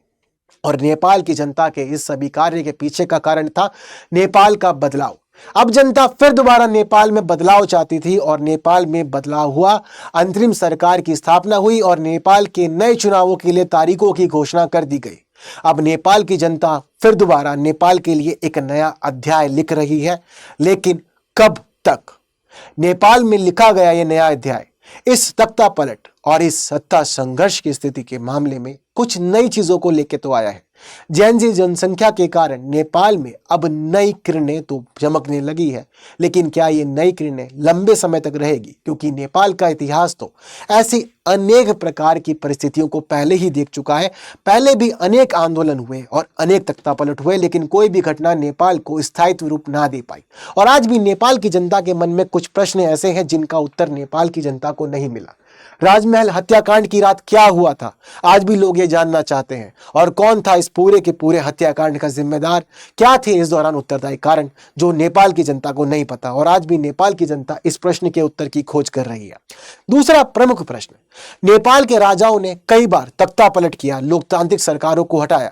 और नेपाल की जनता के इस सभी कार्य के पीछे का कारण था नेपाल का बदलाव। अब जनता फिर दोबारा नेपाल में बदलाव चाहती थी और नेपाल में बदलाव हुआ। अंतरिम सरकार की स्थापना हुई और नेपाल के नए चुनावों के लिए तारीखों की घोषणा कर दी गई। अब नेपाल की जनता फिर दोबारा नेपाल के लिए एक नया अध्याय लिख रही है, लेकिन कब तक? नेपाल में लिखा गया यह नया अध्याय इस तख्ता पलट और इस सत्ता संघर्ष की स्थिति के मामले में कुछ नई चीजों को लेकर तो आया है। जेन ज़ी जनसंख्या के कारण नेपाल में अब नई किरणें तो चमकने लगी है, लेकिन क्या ये नई किरणें लंबे समय तक रहेगी? क्योंकि नेपाल का इतिहास तो ऐसी अनेक प्रकार की परिस्थितियों को पहले ही देख चुका है। पहले भी अनेक आंदोलन हुए और अनेक तख्तापलट हुए, लेकिन कोई भी घटना नेपाल को स्थायित्व रूप ना दे पाई। और आज भी नेपाल की जनता के मन में कुछ प्रश्न ऐसे हैं जिनका उत्तर नेपाल की जनता को नहीं मिला। राजमहल हत्याकांड की रात क्या हुआ था, आज भी लोग ये जानना चाहते हैं। और कौन था इस पूरे के पूरे हत्याकांड का जिम्मेदार? क्या थे इस दौरान उत्तरदायी कारण, जो नेपाल की जनता को नहीं पता? और आज भी नेपाल की जनता इस प्रश्न के उत्तर की खोज कर रही है। दूसरा प्रमुख प्रश्न, नेपाल के राजाओं ने कई बार तख्तापलट किया, लोकतांत्रिक सरकारों को हटाया।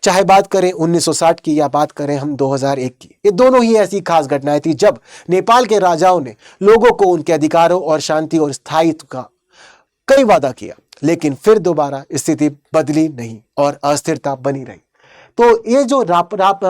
चाहे बात करें 1960 की या बात करें हम 2001 की, ये दोनों ही ऐसी खास घटनाएं थी जब नेपाल के राजाओं ने लोगों को उनके अधिकारों और शांति और स्थायित्व का कई वादा किया, लेकिन फिर दोबारा स्थिति बदली नहीं और अस्थिरता बनी रही। तो ये जो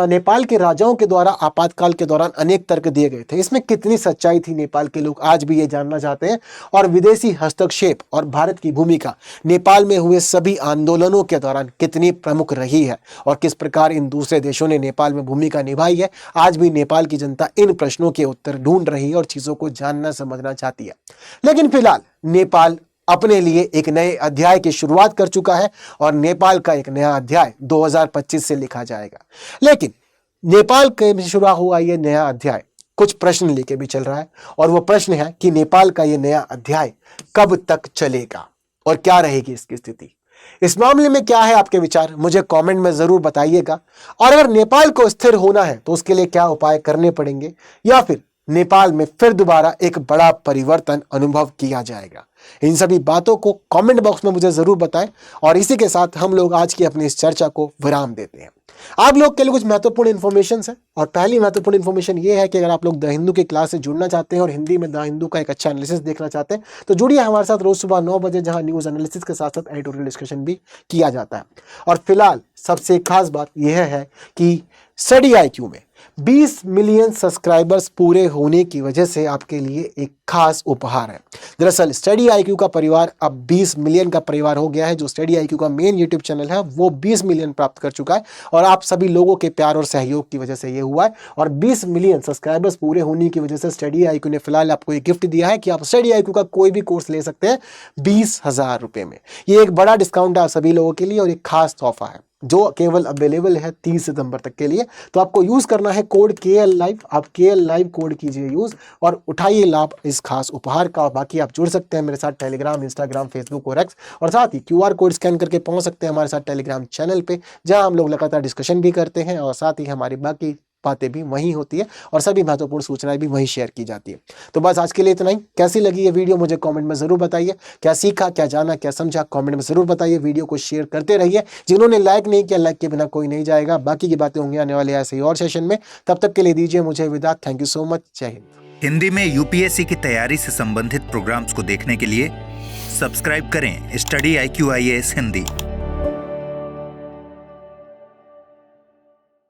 नेपाल के राजाओं के द्वारा आपातकाल के दौरान अनेक तर्क दिए गए थे, इसमें कितनी सच्चाई थी नेपाल के लोग आज भी ये जानना चाहते हैं। और विदेशी हस्तक्षेप और भारत की भूमिका नेपाल में हुए सभी आंदोलनों के दौरान कितनी प्रमुख रही है और किस प्रकार इन दूसरे देशों ने नेपाल में भूमिका निभाई है, आज भी नेपाल की जनता इन प्रश्नों के उत्तर ढूंढ रही है और चीजों को जानना समझना चाहती है। लेकिन फिलहाल नेपाल अपने लिए एक नए अध्याय की शुरुआत कर चुका है और नेपाल का एक नया अध्याय 2025 से लिखा जाएगा। लेकिन नेपाल के शुरू हुआ यह नया अध्याय कुछ प्रश्न लेके भी चल रहा है और वो प्रश्न है कि नेपाल का यह नया अध्याय कब तक चलेगा और क्या रहेगी इसकी स्थिति। इस मामले में क्या है आपके विचार, मुझे कमेंट में जरूर बताइएगा। और अगर नेपाल को स्थिर होना है तो उसके लिए क्या उपाय करने पड़ेंगे, या फिर नेपाल में फिर दोबारा एक बड़ा परिवर्तन अनुभव किया जाएगा। इन सभी बातों को कमेंट बॉक्स में मुझे जरूर बताएं। और इसी के साथ हम लोग आज की अपनी इस चर्चा को विराम देते हैं। आप लोग के लिए कुछ महत्वपूर्ण इन्फॉर्मेशन है और पहली महत्वपूर्ण इन्फॉर्मेशन ये है कि अगर आप लोग द हिंदू की क्लास से जुड़ना चाहते हैं और हिंदी में द हिंदू का एक अच्छा एनालिसिस देखना चाहते हैं तो जुड़िए हमारे साथ रोज सुबह 9 बजे, जहां न्यूज एनालिसिस के साथ साथ एडिटोरियल डिस्कशन भी किया जाता है। और फिलहाल सबसे खास बात यह है कि स्टडी IQ में 20 मिलियन सब्सक्राइबर्स पूरे होने की वजह से आपके लिए एक खास उपहार है। दरअसल स्टडी आईक्यू का परिवार अब 20 मिलियन का परिवार हो गया है। जो स्टडी आईक्यू का मेन यूट्यूब चैनल है वो 20 मिलियन प्राप्त कर चुका है और आप सभी लोगों के प्यार और सहयोग की वजह से ये हुआ है। और 20 मिलियन सब्सक्राइबर्स पूरे होने की वजह से स्टडी आईक्यू ने फिलहाल आपको एक गिफ्ट दिया है कि आप स्टडी आईक्यू का कोई भी कोर्स ले सकते हैं 20,000 रुपए में। ये एक बड़ा डिस्काउंट है आप सभी लोगों के लिए और एक खास तोहफा है जो केवल अवेलेबल है 30 सितंबर तक के लिए। तो आपको यूज करना है कोड KL Live। आप KL Live कोड कीजिए यूज और उठाइए लाभ इस खास उपहार का। बाकी आप जुड़ सकते हैं मेरे साथ टेलीग्राम, इंस्टाग्राम, फेसबुक और एक्स, और साथ ही QR कोड स्कैन करके पहुंच सकते हैं हमारे साथ टेलीग्राम चैनल पे, जहां हम लोग लगातार डिस्कशन भी करते हैं और साथ ही हमारी बाकी बातें भी वहीं होती है और सभी महत्वपूर्ण सूचनाएं भी वहीं शेयर की जाती है। तो बस आज के लिए इतना ही। कैसी लगी ये वीडियो मुझे कमेंट में जरूर बताइए। क्या सीखा, क्या जाना, क्या समझा, कमेंट में जरूर बताइए। वीडियो को शेयर करते रहिए। जिन्होंने लाइक नहीं किया, लाइक के बिना कोई नहीं जाएगा। बाकी की बातें होंगी आने वाले ऐसे ही और सेशन में। तब तक के लिए दीजिए मुझे विदा। Thank you so much. जय हिंद। हिंदी में यूपीएससी की तैयारी से संबंधित प्रोग्राम्स को देखने के लिए सब्सक्राइब करें स्टडी IQ IAS हिंदी।